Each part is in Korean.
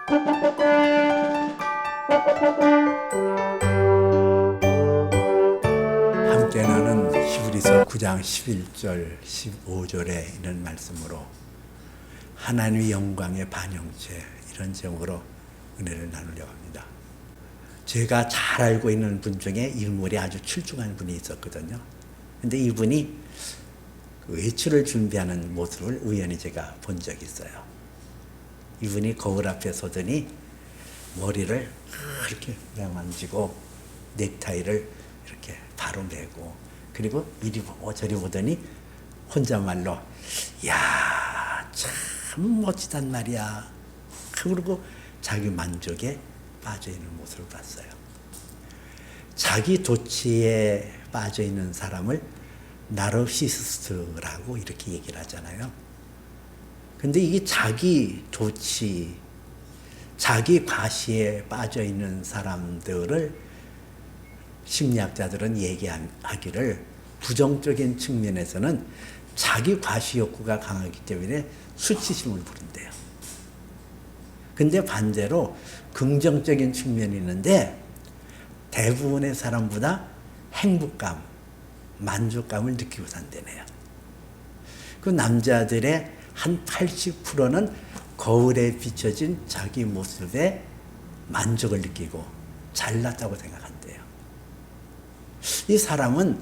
함께 나는 히브리서 9장 11절 15절에 이런 말씀으로 하나님의 영광의 반영체, 이런 제목으로 은혜를 나누려고 합니다. 제가 잘 알고 있는 분 중에 인물이 아주 출중한 분이 있었거든요. 근데 이분이 그 외출을 준비하는 모습을 우연히 제가 본 적이 있어요. 이분이 거울 앞에 서더니 머리를 이렇게 만지고 넥타이를 이렇게 바로 매고, 그리고 이리 보고 저리 보더니 혼잣말로 야, 참 멋지단 말이야. 그리고 자기 만족에 빠져있는 모습을 봤어요. 자기 도취에 빠져있는 사람을 나르시시스트라고 이렇게 얘기를 하잖아요. 근데 이게 자기 도취, 자기 과시에 빠져있는 사람들을 심리학자들은 얘기하기를 부정적인 측면에서는 자기 과시 욕구가 강하기 때문에 수치심을 부른대요. 근데 반대로 긍정적인 측면이 있는데 대부분의 사람보다 행복감, 만족감을 느끼고 산다네요. 그 남자들의 한 80%는 거울에 비춰진 자기 모습에 만족을 느끼고 잘났다고 생각한대요. 이 사람은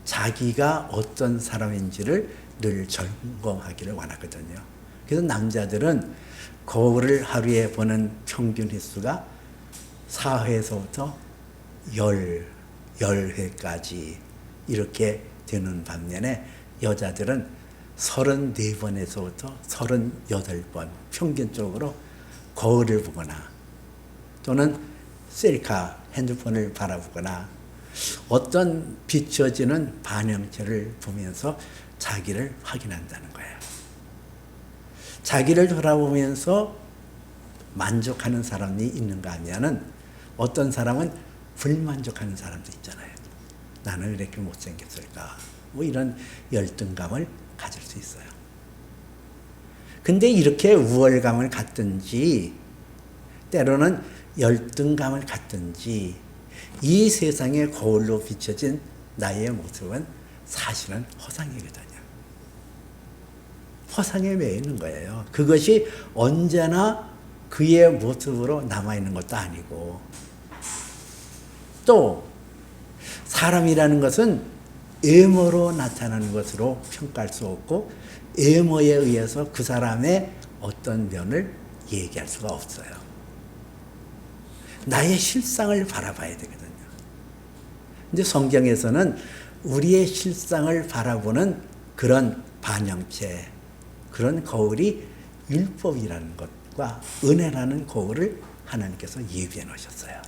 자기가 어떤 사람인지를 늘 점검하기를 원하거든요. 그래서 남자들은 거울을 하루에 보는 평균 횟수가 4회에서부터 10회까지 이렇게 되는 반면에 여자들은 34번에서부터 38번 평균적으로 거울을 보거나 또는 셀카, 핸드폰을 바라보거나 어떤 비춰지는 반영체를 보면서 자기를 확인한다는 거예요. 자기를 돌아보면서 만족하는 사람이 있는가 하면은 어떤 사람은 불만족하는 사람도 있잖아요. 나는 왜 이렇게 못생겼을까? 뭐 이런 열등감을 가질 수 있어요. 근데 이렇게 우월감을 갖든지 때로는 열등감을 갖든지 이 세상의 거울로 비춰진 나의 모습은 사실은 허상이거든요. 허상에 매여 있는 거예요. 그것이 언제나 그의 모습으로 남아있는 것도 아니고, 또 사람이라는 것은 외모로 나타나는 것으로 평가할 수 없고 외모에 의해서 그 사람의 어떤 면을 얘기할 수가 없어요. 나의 실상을 바라봐야 되거든요. 근데 성경에서는 우리의 실상을 바라보는 그런 반영체, 그런 거울이 율법이라는 것과 은혜라는 거울을 하나님께서 예비해 놓으셨어요.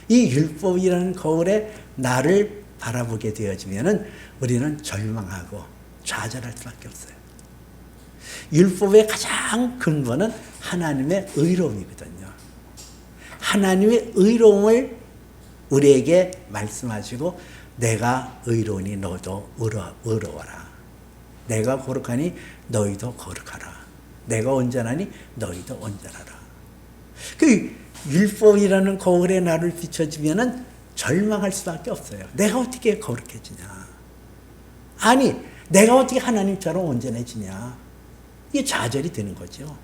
이 율법이라는 거울에 나를 바라보게 되어지면은 우리는 절망하고 좌절할 수밖에 없어요. 율법의 가장 근본은 하나님의 의로움이거든요. 하나님의 의로움을 우리에게 말씀하시고 내가 의로우니 너도 의로워라. 내가 거룩하니 너희도 거룩하라. 내가 온전하니 너희도 온전하라. 그 율법이라는 거울에 나를 비춰주면은 절망할 수밖에 없어요. 내가 어떻게 거룩해지냐? 아니, 내가 어떻게 하나님처럼 온전해지냐? 이게 좌절이 되는 거죠.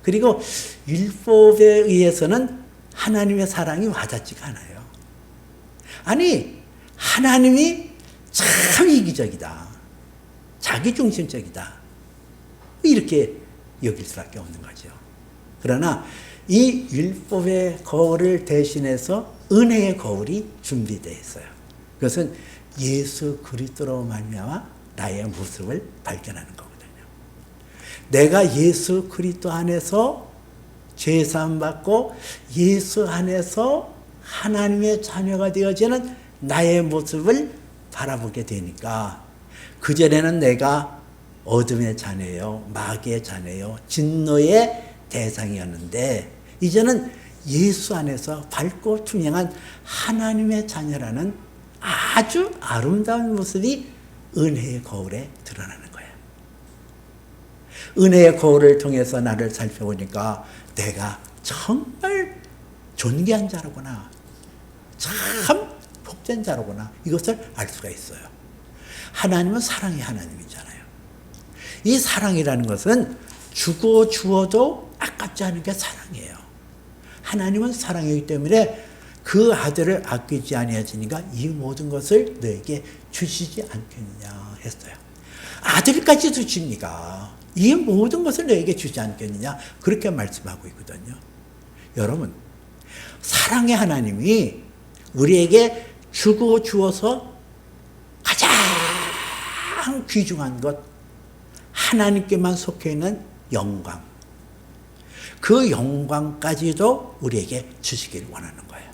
그리고 율법에 의해서는 하나님의 사랑이 와닿지가 않아요. 아니, 하나님이 참 이기적이다. 자기중심적이다. 이렇게 여길 수밖에 없는 거죠. 그러나 이 율법의 거울을 대신해서 은혜의 거울이 준비되어 있어요. 그것은 예수 그리스도로 말미암아 나의 모습을 발견하는 거거든요. 내가 예수 그리스도 안에서 죄사함 받고 예수 안에서 하나님의 자녀가 되어지는 나의 모습을 바라보게 되니까, 그전에는 내가 어둠의 자녀요, 마귀의 자녀요, 진노의 대상이었는데 이제는 예수 안에서 밝고 투명한 하나님의 자녀라는 아주 아름다운 모습이 은혜의 거울에 드러나는 거예요. 은혜의 거울을 통해서 나를 살펴보니까 내가 정말 존귀한 자로구나. 참 복된 자로구나. 이것을 알 수가 있어요. 하나님은 사랑의 하나님이잖아요. 이 사랑이라는 것은 주고 주어도 아깝지 않은 게 사랑이에요. 하나님은 사랑이기 때문에 그 아들을 아끼지 아니하시니까 이 모든 것을 너에게 주시지 않겠느냐 했어요. 아들까지 주십니까? 이 모든 것을 너에게 주지 않겠느냐? 그렇게 말씀하고 있거든요. 여러분, 사랑의 하나님이 우리에게 주고 주어서 가장 귀중한 것, 하나님께만 속해 있는 영광, 그 영광까지도 우리에게 주시길 원하는 거예요.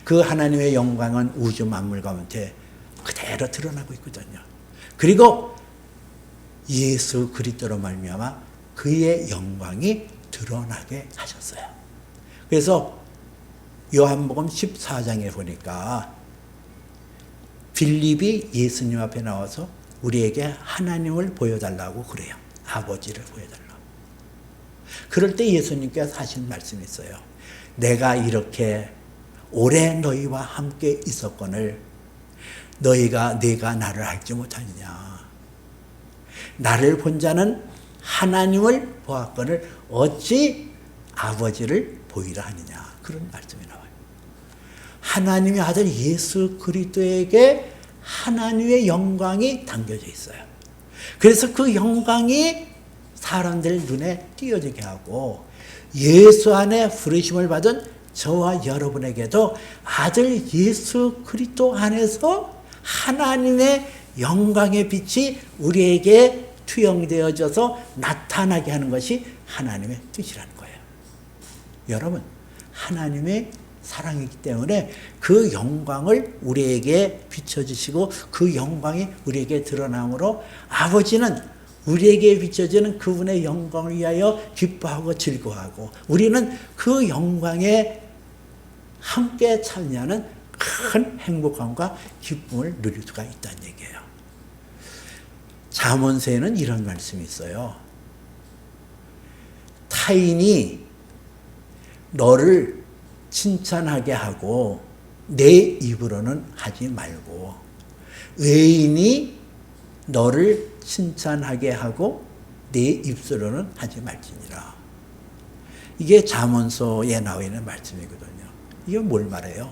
그 하나님의 영광은 우주 만물 가운데 그대로 드러나고 있거든요. 그리고 예수 그리스도로 말미암아 그의 영광이 드러나게 하셨어요. 그래서 요한복음 14장에 보니까 빌립이 예수님 앞에 나와서 우리에게 하나님을 보여달라고 그래요. 아버지를 보여달라고. 그럴 때 예수님께서 하신 말씀이 있어요. 내가 이렇게 오래 너희와 함께 있었거늘 네가 나를 알지 못하느냐. 나를 본 자는 하나님을 보았거늘 어찌 아버지를 보이라 하느냐. 그런 말씀이 나와요. 하나님의 아들 예수 그리스도에게 하나님의 영광이 담겨져 있어요. 그래서 그 영광이 사람들 눈에 띄어지게 하고 예수 안에 부르심을 받은 저와 여러분에게도 아들 예수 그리스도 안에서 하나님의 영광의 빛이 우리에게 투영되어져서 나타나게 하는 것이 하나님의 뜻이라는 거예요. 여러분, 하나님의 사랑이기 때문에 그 영광을 우리에게 비춰주시고 그 영광이 우리에게 드러나므로 아버지는 우리에게 비춰지는 그분의 영광을 위하여 기뻐하고 즐거워하고 우리는 그 영광에 함께 참여하는 큰 행복감과 기쁨을 누릴 수가 있다는 얘기예요. 잠언서에는 이런 말씀이 있어요. 타인이 너를 칭찬하게 하고 내 입으로는 하지 말고 의인이 너를 칭찬하게 하고 내 입술로는 하지 말지니라. 이게 잠언서에 나와 있는 말씀이거든요. 이게 뭘 말해요?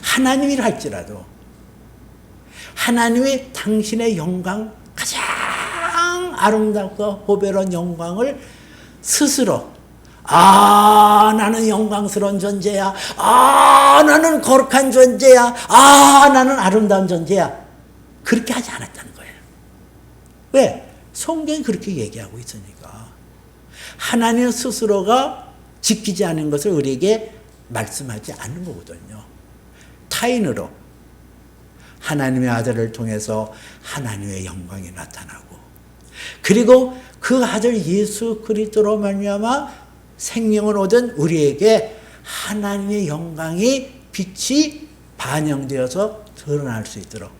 하나님이라 할지라도 하나님이 당신의 영광, 가장 아름답고 보배로운 영광을 스스로 나는 영광스러운 존재야. 나는 거룩한 존재야. 나는 아름다운 존재야. 그렇게 하지 않았다는 거예요. 왜? 성경이 그렇게 얘기하고 있으니까. 하나님 스스로가 지키지 않은 것을 우리에게 말씀하지 않는 거거든요. 타인으로 하나님의 아들을 통해서 하나님의 영광이 나타나고 그리고 그 아들 예수 그리스도로 말미암아 생명을 얻은 우리에게 하나님의 영광이 빛이 반영되어서 드러날 수 있도록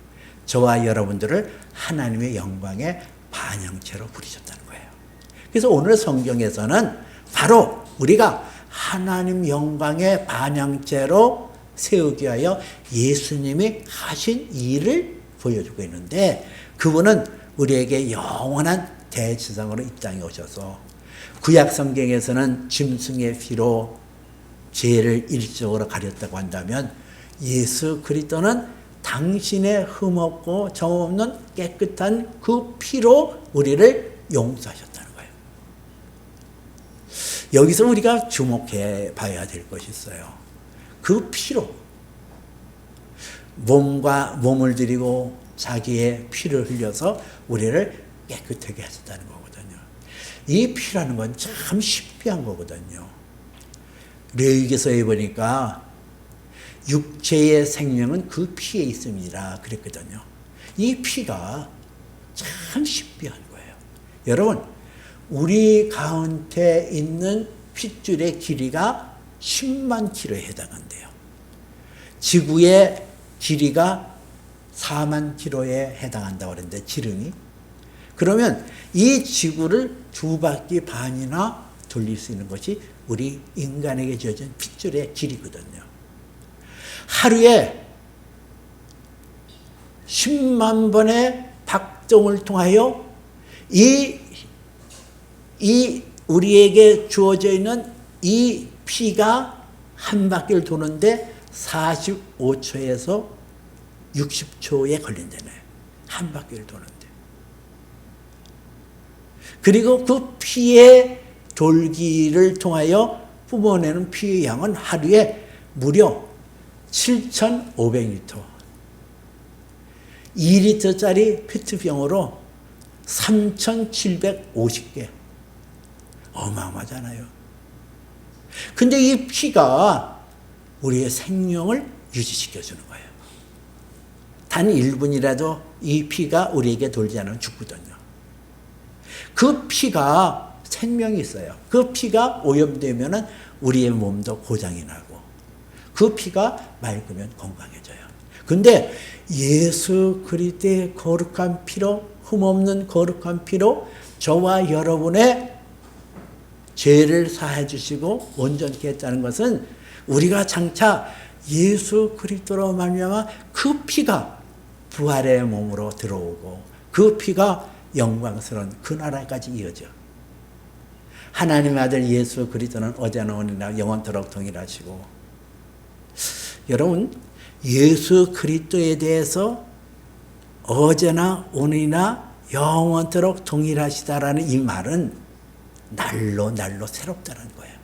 저와 여러분들을 하나님의 영광의 반영체로 부르셨다는 거예요. 그래서 오늘 성경에서는 바로 우리가 하나님 영광의 반영체로 세우기 위하여 예수님이 하신 일을 보여주고 있는데 그분은 우리에게 영원한 대지상으로 이 땅에 오셔서 구약 성경에서는 짐승의 피로 죄를 일시적으로 가렸다고 한다면 예수 그리스도는 당신의 흠없고 정없는 깨끗한 그 피로 우리를 용서하셨다는 거예요. 여기서 우리가 주목해 봐야 될 것이 있어요. 그 피로 몸을 들이고 자기의 피를 흘려서 우리를 깨끗하게 하셨다는 거거든요. 이 피라는 건 참 신비한 거거든요. 레위기서에 보니까 육체의 생명은 그 피에 있습니다. 그랬거든요. 이 피가 참 신비한 거예요. 여러분, 우리 가운데 있는 핏줄의 길이가 10만 킬로에 해당한대요. 지구의 길이가 4만 킬로에 해당한다고 그러는데 지름이 그러면 이 지구를 2바퀴 반이나 돌릴 수 있는 것이 우리 인간에게 주어진 핏줄의 길이거든요. 하루에 10만 번의 박동을 통하여 이 우리에게 주어져 있는 이 피가 한 바퀴를 도는데 45초에서 60초에 걸린다네요. 한 바퀴를 도는데. 그리고 그 피의 돌기를 통하여 뿜어내는 피의 양은 하루에 무려 7,500리터. 2리터짜리 페트병으로 3,750개. 어마어마하잖아요. 근데 이 피가 우리의 생명을 유지시켜주는 거예요. 단 1분이라도 이 피가 우리에게 돌지 않으면 죽거든요. 그 피가 생명이 있어요. 그 피가 오염되면 우리의 몸도 고장이 나고 그 피가 맑으면 건강해져요. 근데 예수 그리스도의 거룩한 피로, 흠없는 거룩한 피로 저와 여러분의 죄를 사해 주시고 온전케 했다는 것은 우리가 장차 예수 그리스도로 말미암아 그 피가 부활의 몸으로 들어오고 그 피가 영광스러운 그 나라까지 이어져. 하나님의 아들 예수 그리스도는 어제나 오늘이나 영원토록 동일하시고, 여러분 예수 그리스도에 대해서 어제나 오늘이나 영원토록 동일하시다라는 이 말은 날로 새롭다는 거예요.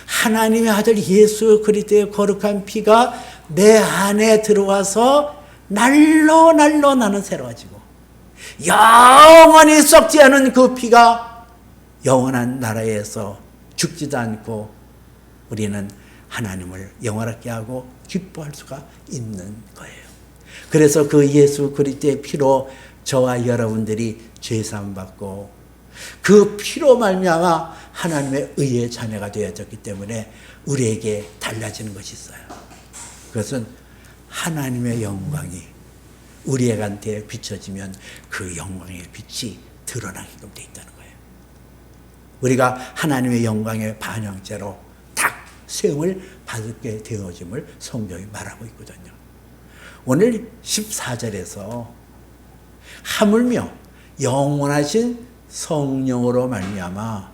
하나님의 아들 예수 그리스도의 거룩한 피가 내 안에 들어와서 날로 나는 새로워지고, 영원히 썩지 않은 그 피가 영원한 나라에서 죽지도 않고 우리는 하나님을 영원하게 하고 기뻐할 수가 있는 거예요. 그래서 그 예수 그리스도의 피로 저와 여러분들이 죄사함 받고 그 피로 말미암아 하나님의 의의 자녀가 되어졌기 때문에 우리에게 달라지는 것이 있어요. 그것은 하나님의 영광이 우리에게 비춰지면 그 영광의 빛이 드러나게끔 되어 있다는 거예요. 우리가 하나님의 영광의 반영체로 딱 세움을 받게 되어짐을 성경이 말하고 있거든요. 오늘 14절에서 하물며 영원하신 성령으로 말미암아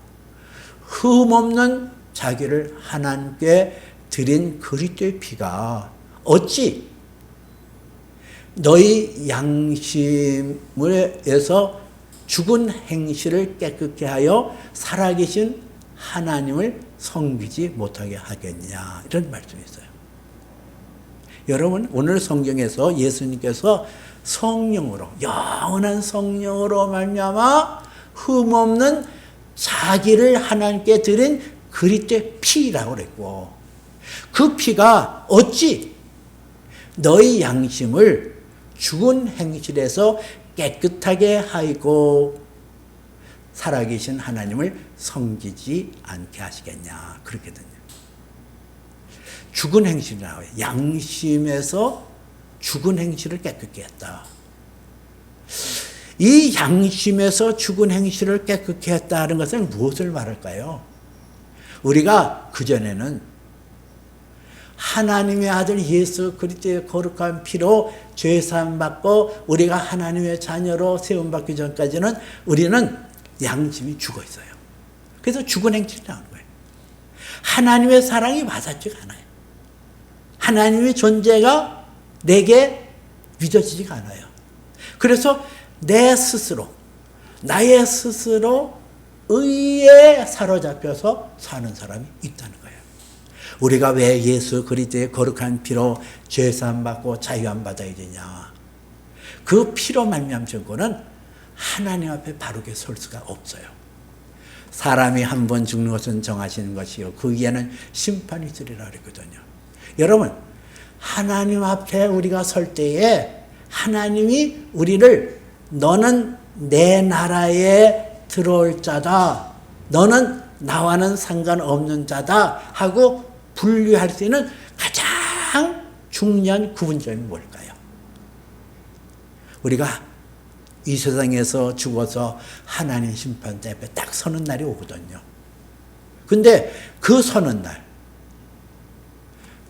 흠없는 자기를 하나님께 드린 그리스도의 피가 어찌 너희 양심에서 죽은 행실을 깨끗게 하여 살아계신 하나님을 섬기지 못하게 하겠냐, 이런 말씀이 있어요. 여러분 오늘 성경에서 예수님께서 성령으로, 영원한 성령으로 말미암아 흠없는 자기를 하나님께 드린 그리스도의 피라고 그랬고, 그 피가 어찌 너희 양심을 죽은 행실에서 깨끗하게 하고 살아계신 하나님을 섬기지 않게 하시겠냐, 그렇거든요. 죽은 행실이라고 해요. 양심에서 죽은 행실을 깨끗게 했다. 이 양심에서 죽은 행실을 깨끗게 했다는 것은 무엇을 말할까요? 우리가 그전에는 하나님의 아들 예수 그리스도의 거룩한 피로 죄사함 받고 우리가 하나님의 자녀로 세움받기 전까지는 우리는 양심이 죽어 있어요. 그래서 죽은 행실이 나오는 거예요. 하나님의 사랑이 와닿지가 않아요. 하나님의 존재가 내게 믿어지지가 않아요. 그래서 내 스스로, 나의 스스로 의에 사로잡혀서 사는 사람이 있다는 거예요. 우리가 왜 예수 그리스도의 거룩한 피로 죄사함 받고 자유함 받아야 되냐? 그 피로 말미암은 거는 하나님 앞에 바르게 설 수가 없어요. 사람이 한 번 죽는 것은 정하시는 것이요 그 위에는 심판이 있으리라 그랬거든요. 여러분 하나님 앞에 우리가 설 때에 하나님이 우리를 너는 내 나라에 들어올 자다, 너는 나와는 상관없는 자다 하고 분류할 수 있는 가장 중요한 구분점이 뭘까요? 우리가 이 세상에서 죽어서 하나님 심판대 앞에 딱 서는 날이 오거든요. 근데 그 서는 날,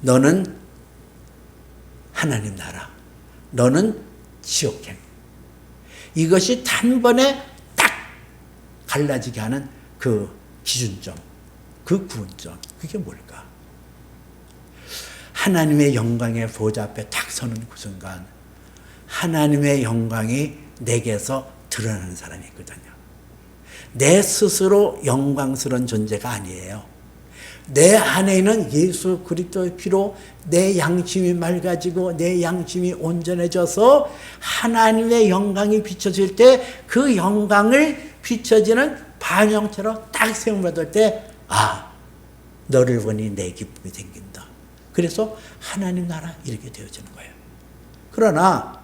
너는 하나님 나라, 너는 지옥행. 이것이 단번에 딱 갈라지게 하는 그 기준점, 그 구분점, 그게 뭘까? 하나님의 영광의 보좌 앞에 딱 서는 그 순간 하나님의 영광이 내게서 드러나는 사람이 있거든요. 내 스스로 영광스러운 존재가 아니에요. 내 안에는 예수 그리스도의 피로 내 양심이 맑아지고 내 양심이 온전해져서 하나님의 영광이 비춰질 때 그 영광을 비춰지는 반영체로 딱 세움받을 때 너를 보니 내 기쁨이 생긴다. 그래서 하나님 나라 이렇게 되어지는 거예요. 그러나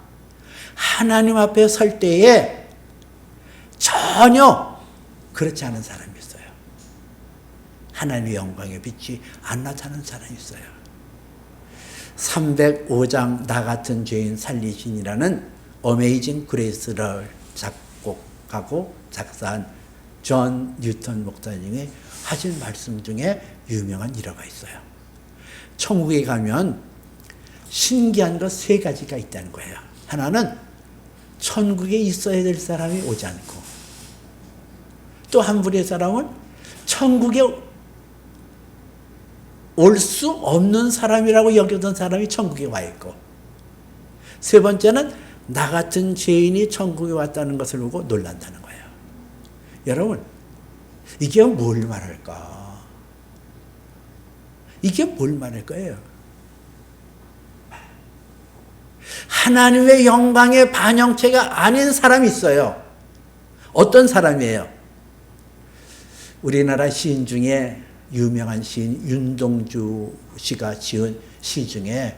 하나님 앞에 설 때에 전혀 그렇지 않은 사람이 있어요. 하나님의 영광의 빛이 안 나타나는 사람이 있어요. 305장 나 같은 죄인 살리신이라는 어메이징 그레이스를 작곡하고 작사한 존 뉴턴 목사님이 하신 말씀 중에 유명한 일화가 있어요. 천국에 가면 신기한 것 세 가지가 있다는 거예요. 하나는 천국에 있어야 될 사람이 오지 않고, 또 한 부류의 사람은 천국에 올 수 없는 사람이라고 여겨던 사람이 천국에 와 있고, 세 번째는 나 같은 죄인이 천국에 왔다는 것을 보고 놀란다는 거예요. 여러분, 이게 뭘 말할까? 이게 뭘 말할 거예요? 하나님의 영광의 반영체가 아닌 사람이 있어요. 어떤 사람이에요? 우리나라 시인 중에 유명한 시인 윤동주 씨가 지은 시 중에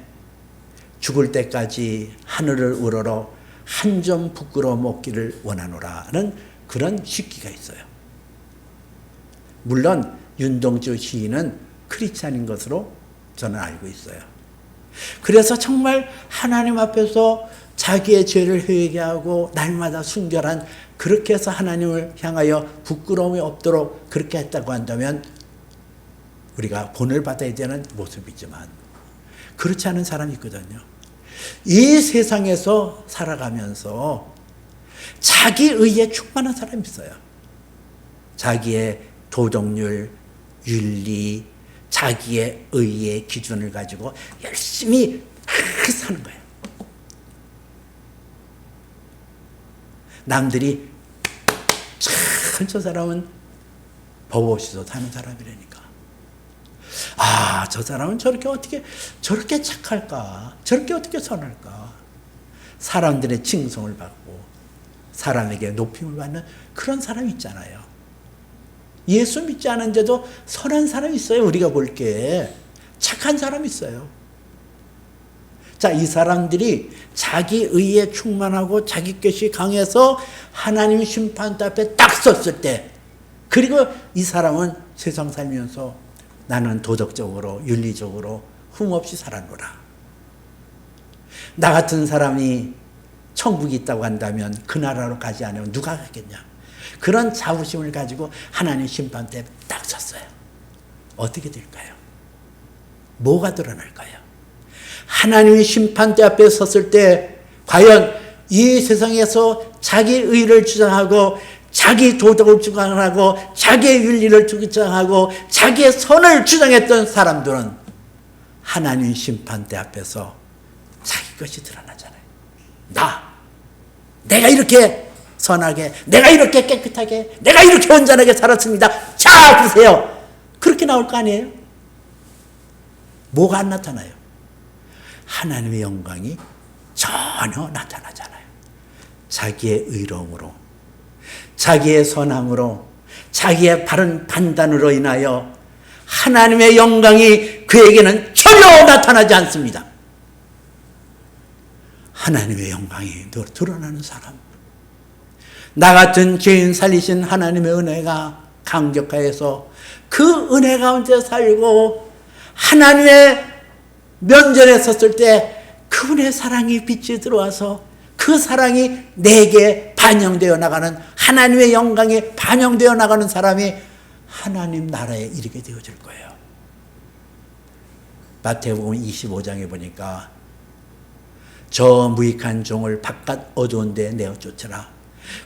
죽을 때까지 하늘을 우러러 한 점 부끄러움 없기를 원하노라는 그런 시기가 있어요. 물론 윤동주 시인은 크리스찬인 것으로 저는 알고 있어요. 그래서 정말 하나님 앞에서 자기의 죄를 회개하고 날마다 순결한, 그렇게 해서 하나님을 향하여 부끄러움이 없도록 그렇게 했다고 한다면 우리가 본을 받아야 되는 모습이지만, 그렇지 않은 사람이 있거든요. 이 세상에서 살아가면서 자기 의에 충만한 사람이 있어요. 자기의 도덕률, 윤리, 자기의 의의 기준을 가지고 열심히 사는 거예요. 남들이 참 저 사람은 법 없이도 사는 사람이라니까. 저 사람은 저렇게 착할까? 저렇게 어떻게 선할까? 사람들의 칭송을 받고 사람에게 높임을 받는 그런 사람이 있잖아요. 예수 믿지 않은데도 선한 사람이 있어요. 우리가 볼 게 착한 사람이 있어요. 자, 이 사람들이 자기 의에 충만하고 자기 것이 강해서 하나님 심판대 앞에 딱 섰을 때, 그리고 이 사람은 세상 살면서 나는 도덕적으로 윤리적으로 흠없이 살아노라. 나 같은 사람이 천국이 있다고 한다면 그 나라로 가지 않으면 누가 가겠냐. 그런 자부심을 가지고 하나님 심판대 딱 섰어요. 어떻게 될까요? 뭐가 드러날까요? 하나님의 심판대 앞에 섰을 때 과연 이 세상에서 자기 의를 주장하고 자기 도덕을 주장하고 자기의 윤리를 주장하고 자기의 선을 주장했던 사람들은 하나님 심판대 앞에서 자기 것이 드러나잖아요. 내가 이렇게 선하게, 내가 이렇게 깨끗하게, 내가 이렇게 온전하게 살았습니다. 자, 보세요. 그렇게 나올 거 아니에요? 뭐가 안 나타나요? 하나님의 영광이 전혀 나타나잖아요. 자기의 의로움으로, 자기의 선함으로, 자기의 바른 판단으로 인하여 하나님의 영광이 그에게는 전혀 나타나지 않습니다. 하나님의 영광이 드러나는 사람, 나 같은 죄인 살리신 하나님의 은혜가 강력하여서 그 은혜 가운데 살고 하나님의 면전에 섰을 때 그분의 사랑이 빛이 들어와서 그 사랑이 내게 반영되어 나가는, 하나님의 영광이 반영되어 나가는 사람이 하나님 나라에 이르게 되어질 거예요. 마태복음 25장에 보니까 저 무익한 종을 바깥 어두운 데 내어 쫓으라.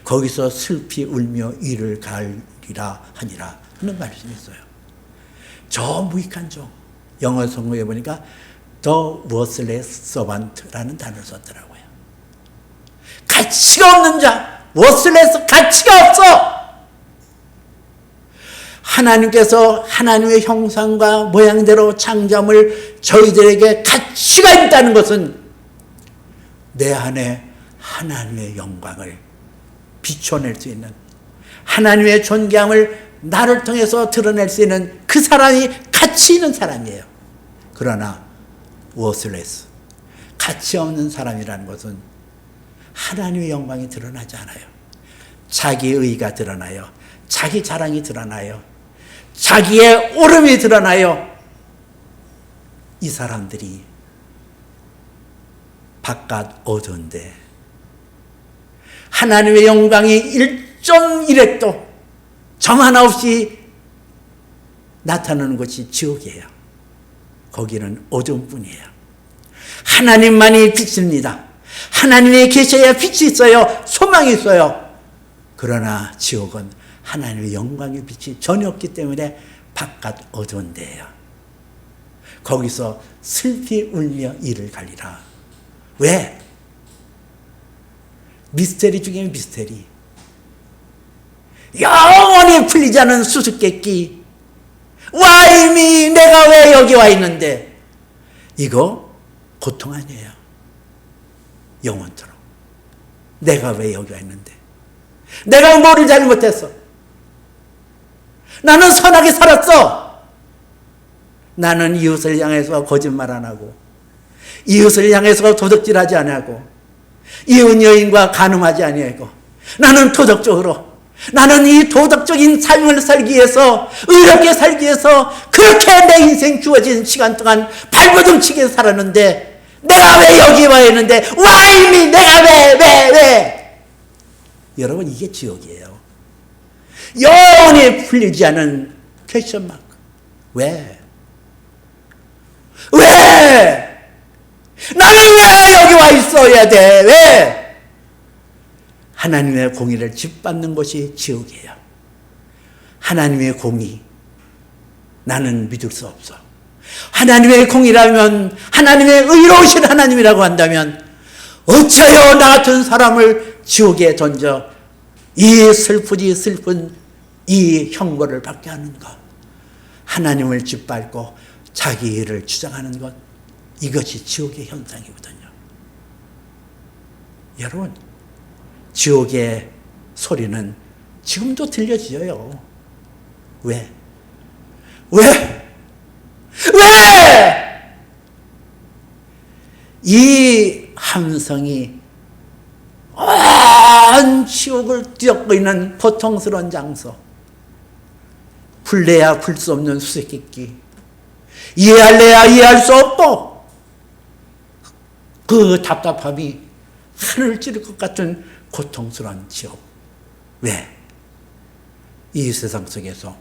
거기서 슬피 울며 이를 갈리라 하니라 하는 말씀이 있어요. 저 무익한 종. 영어 성경에 보니까 The worthless servant라는 단어를 썼더라고요. 가치가 없는 자. worthless, 가치가 없어. 하나님께서 하나님의 형상과 모양대로 창조물 저희들에게 가치가 있다는 것은 내 안에 하나님의 영광을 비춰낼 수 있는, 하나님의 존귀함을 나를 통해서 드러낼 수 있는 그 사람이 가치 있는 사람이에요. 그러나 worthless, 가치 없는 사람이라는 것은 하나님의 영광이 드러나지 않아요. 자기의 의가 드러나요. 자기 자랑이 드러나요. 자기의 옳음이 드러나요. 이 사람들이 바깥 어두운데 하나님의 영광이 1.1획도 점 하나 없이 나타나는 것이 지옥이에요. 거기는 어둠뿐이에요. 하나님만이 빛입니다. 하나님이 계셔야 빛이 있어요. 소망이 있어요. 그러나 지옥은 하나님의 영광의 빛이 전혀 없기 때문에 바깥 어두운 데예요. 거기서 슬피 울며 이를 갈리라. 왜? 미스테리 중에 미스테리. 영원히 풀리지 않은 수수께끼. Why me? 내가 왜 여기 와 있는데? 이거 고통 아니에요. 영원토록. 내가 왜 여기 와 있는데? 내가 뭐를 잘못했어? 나는 선하게 살았어. 나는 이웃을 향해서 거짓말 안 하고, 이웃을 향해서 도둑질하지 아니하고, 이웃 여인과 간음하지 아니하고, 나는 도덕적으로, 나는 이 도덕적인 삶을 살기 위해서, 의롭게 살기 위해서 그렇게 내 인생 주어진 시간 동안 발버둥치게 살았는데, 내가 왜 여기 와 있는데? Why me? 내가 왜? 여러분, 이게 지옥이에요. 영원히 풀리지 않은 퀘스천 마크. 왜? 나는 왜 여기 와 있어야 돼? 왜? 하나님의 공의를 짓밟는 것이 지옥이에요. 하나님의 공의, 나는 믿을 수 없어. 하나님의 공의라면, 하나님의 의로우신 하나님이라고 한다면 어찌하여 나 같은 사람을 지옥에 던져 이 슬프지 슬픈 이 형벌을 받게 하는가? 하나님을 짓밟고 자기 일을 주장하는 것, 이것이 지옥의 현상이거든요. 여러분, 지옥의 소리는 지금도 들려져요. 왜? 이 함성이 온 지옥을 뒤덮고 있는 고통스러운 장소, 풀래야 풀 수 없는 수수께끼, 이해할래야 이해할 수 없고, 그 답답함이 하늘을 찌를 것 같은 고통스러운 지옥. 왜? 이 세상 속에서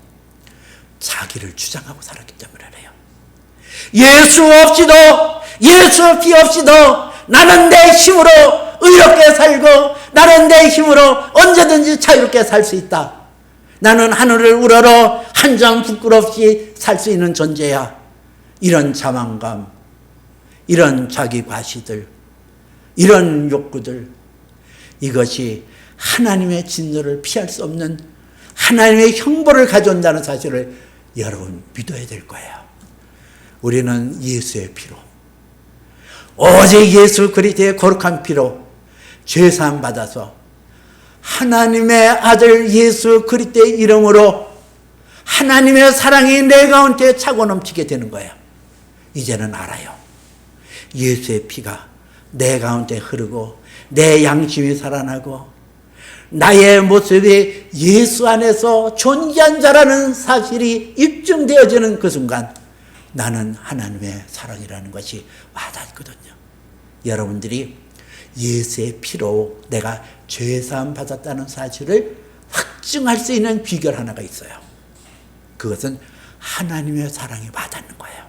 자기를 주장하고 살았기 때문에 그래요. 예수 없이도, 예수 피 없이도 나는 내 힘으로 의롭게 살고, 나는 내 힘으로 언제든지 자유롭게 살 수 있다. 나는 하늘을 우러러 한 점 부끄럽이 살 수 있는 존재야. 이런 자만감, 이런 자기 과시들, 이런 욕구들, 이것이 하나님의 진노를 피할 수 없는 하나님의 형벌을 가져온다는 사실을 여러분 믿어야 될 거예요. 우리는 예수의 피로, 오직 예수 그리스도의 거룩한 피로 죄사함 받아서 하나님의 아들 예수 그리스도의 이름으로 하나님의 사랑이 내 가운데 차고 넘치게 되는 거예요. 이제는 알아요. 예수의 피가 내 가운데 흐르고 내 양심이 살아나고 나의 모습이 예수 안에서 존귀한 자라는 사실이 입증되어지는 그 순간 나는 하나님의 사랑이라는 것이 와닿거든요. 여러분들이 예수의 피로 내가 죄사함 받았다는 사실을 확증할 수 있는 비결 하나가 있어요. 그것은 하나님의 사랑이 와닿는 거예요.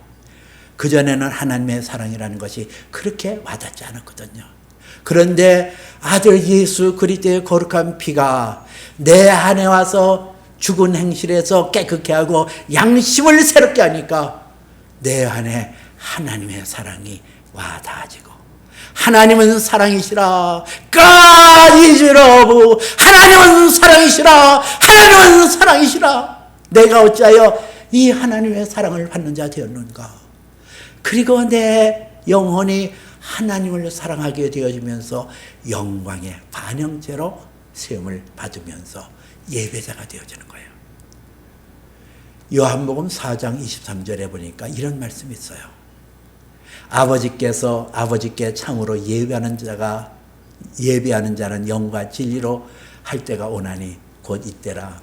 그전에는 하나님의 사랑이라는 것이 그렇게 와닿지 않았거든요. 그런데 아들 예수 그리스도의 거룩한 피가 내 안에 와서 죽은 행실에서 깨끗게 하고 양심을 새롭게 하니까 내 안에 하나님의 사랑이 와닿아지고, 하나님은 사랑이시라 God is love, 하나님은 사랑이시라, 하나님은 사랑이시라, 내가 어찌하여 이 하나님의 사랑을 받는 자 되었는가. 그리고 내 영혼이 하나님을 사랑하게 되어지면서 영광의 반영체로 세움을 받으면서 예배자가 되어지는 거예요. 요한복음 4장 23절에 보니까 이런 말씀이 있어요. 아버지께 참으로 예배하는 자는 영과 진리로 할 때가 오나니 곧 이때라.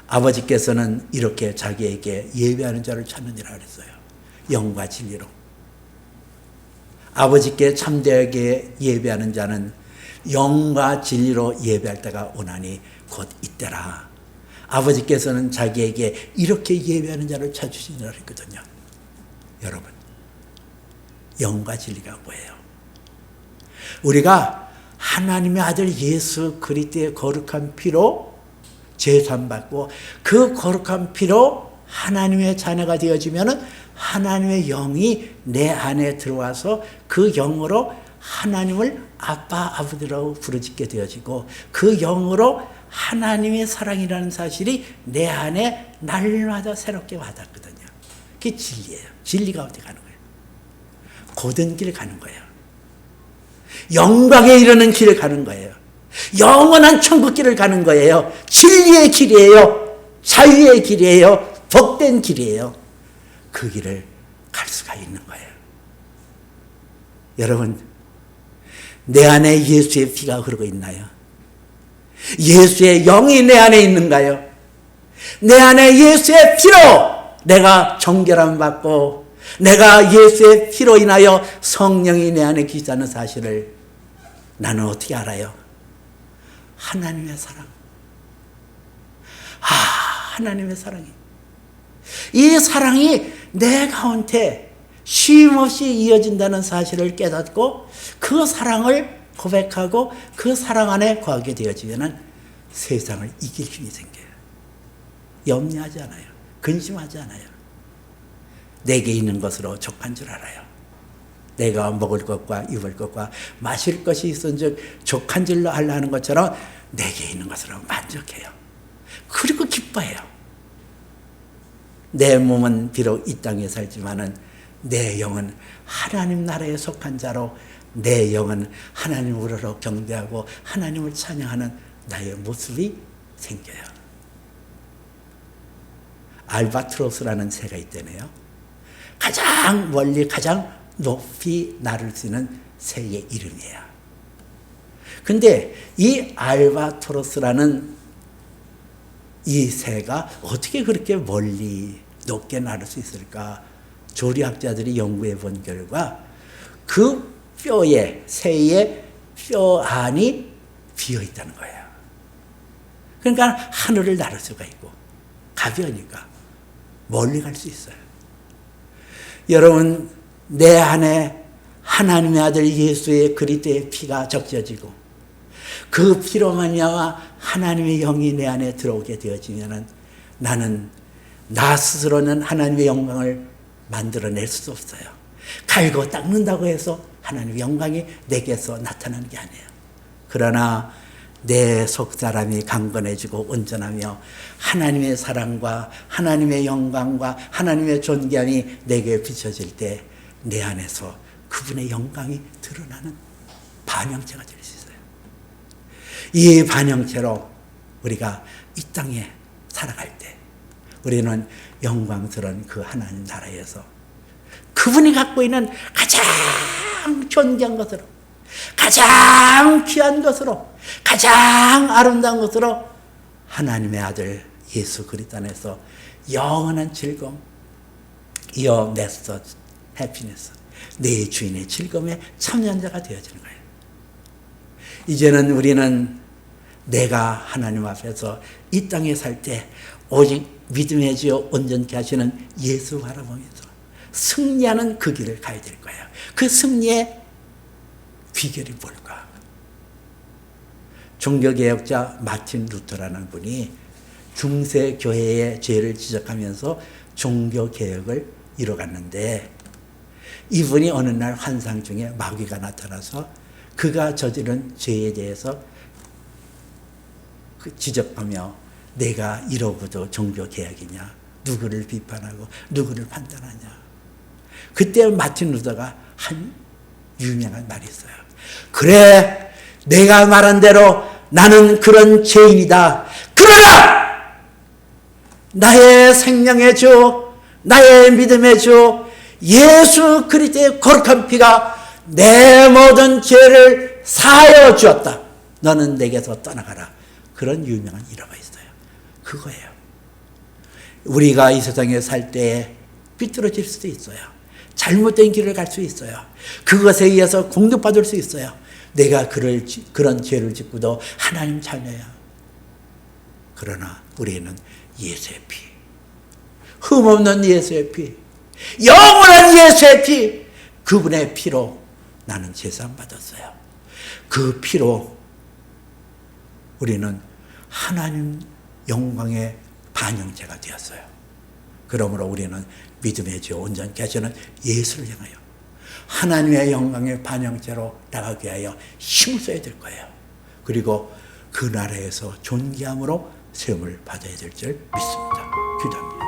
아버지께서는 이렇게 자기에게 예배하는 자를 찾느니라 그랬어요. 영과 진리로. 아버지께 참되게 예배하는 자는 영과 진리로 예배할 때가 오나니 곧 이때라. 아버지께서는 자기에게 이렇게 예배하는 자를 찾으시니라 했거든요. 여러분, 영과 진리가 뭐예요? 우리가 하나님의 아들 예수 그리스도의 거룩한 피로 제사함받고 그 거룩한 피로 하나님의 자녀가 되어지면은 하나님의 영이 내 안에 들어와서 그 영으로 하나님을 아빠, 아버지라고 부르짖게 되어지고, 그 영으로 하나님의 사랑이라는 사실이 내 안에 날마다 새롭게 와닿거든요. 그게 진리예요. 진리가 어디 가는 거예요? 고든 길 가는 거예요. 영광에 이르는 길을 가는 거예요. 영원한 천국 길을 가는 거예요. 진리의 길이에요. 자유의 길이에요. 복된 길이에요. 그 길을 갈 수가 있는 거예요. 여러분, 내 안에 예수의 피가 흐르고 있나요? 예수의 영이 내 안에 있는가요? 내 안에 예수의 피로 내가 정결함 받고 내가 예수의 피로 인하여 성령이 내 안에 계시다는 사실을 나는 어떻게 알아요? 하나님의 사랑. 하나님의 사랑이. 이 사랑이 내 가운데 쉼없이 이어진다는 사실을 깨닫고 그 사랑을 고백하고 그 사랑 안에 거하게 되어지면 세상을 이길 힘이 생겨요. 염려하지 않아요. 근심하지 않아요. 내게 있는 것으로 족한 줄 알아요. 내가 먹을 것과 입을 것과 마실 것이 있은즉 족한 줄로 알라 하는 것처럼 내게 있는 것으로 만족해요. 그리고 기뻐해요. 내 몸은 비록 이 땅에 살지만은 내 영은 하나님 나라에 속한 자로 내 영은 하나님으로 경배하고 하나님을 찬양하는 나의 모습이 생겨요. 알바트로스라는 새가 있다네요. 가장 멀리 가장 높이 날을 수 있는 새의 이름이에요. 근데 이 알바트로스라는 이 새가 어떻게 그렇게 멀리 높게 날을 수 있을까? 조리학자들이 연구해 본 결과 그 뼈에, 새의 뼈 안이 비어 있다는 거예요. 그러니까 하늘을 나를 수가 있고 가벼우니까 멀리 갈 수 있어요. 여러분, 내 안에 하나님의 아들 예수의 그리스도의 피가 적셔지고 그 피로 말미암아 하나님의 영이 내 안에 들어오게 되어지면은 나는 나 스스로는 하나님의 영광을 만들어낼 수 없어요. 갈고 닦는다고 해서 하나님의 영광이 내게서 나타나는 게 아니에요. 그러나 내 속사람이 강건해지고 온전하며 하나님의 사랑과 하나님의 영광과 하나님의 존귀함이 내게 비춰질 때 내 안에서 그분의 영광이 드러나는 반영체가 될 수 있어요. 이 반영체로 우리가 이 땅에 살아갈 때 우리는 영광스러운 그 하나님 나라에서 그분이 갖고 있는 가장 존귀한 것으로, 가장 귀한 것으로, 가장 아름다운 것으로 하나님의 아들 예수 그리스도 안에서 영원한 즐거움, Your Master Happiness, 내 주인의 즐거움에 참여한 자가 되어지는 거예요. 이제는 우리는 내가 하나님 앞에서 이 땅에 살 때 오직 믿음의 주 온전케 하시는 예수 바라보면서 승리하는 그 길을 가야 될 거예요. 그 승리의 비결이 뭘까? 종교개혁자 마틴 루터라는 분이 중세 교회의 죄를 지적하면서 종교개혁을 이뤄갔는데, 이분이 어느 날 환상 중에 마귀가 나타나서 그가 저지른 죄에 대해서 지적하며 내가 이러고도 종교개혁이냐, 누구를 비판하고 누구를 판단하냐. 그때 마틴 루터가 한 유명한 말이 있어요. 그래, 내가 말한 대로 나는 그런 죄인이다. 그러나 나의 생명의 주, 나의 믿음의 주 예수 그리스도의 거룩한 피가 내 모든 죄를 사하여 주었다. 너는 내게서 떠나가라. 그런 유명한 일화가 있어요. 그거예요. 우리가 이 세상에 살 때에 삐뚤어질 수도 있어요. 잘못된 길을 갈 수 있어요. 그것에 의해서 공격받을 수 있어요. 내가 그런 죄를 짓고도 하나님 자녀야. 그러나 우리는 예수의 피, 흠없는 예수의 피, 영원한 예수의 피, 그분의 피로 나는 제사받았어요. 그 피로 우리는 하나님 영광의 반영체가 되었어요. 그러므로 우리는 믿음의 주 온전케 하시는 예수를 향하여 하나님의 영광의 반영체로 나가게 하여 힘을 써야 될 거예요. 그리고 그 나라에서 존귀함으로 세움을 받아야 될 줄 믿습니다. 기도합니다.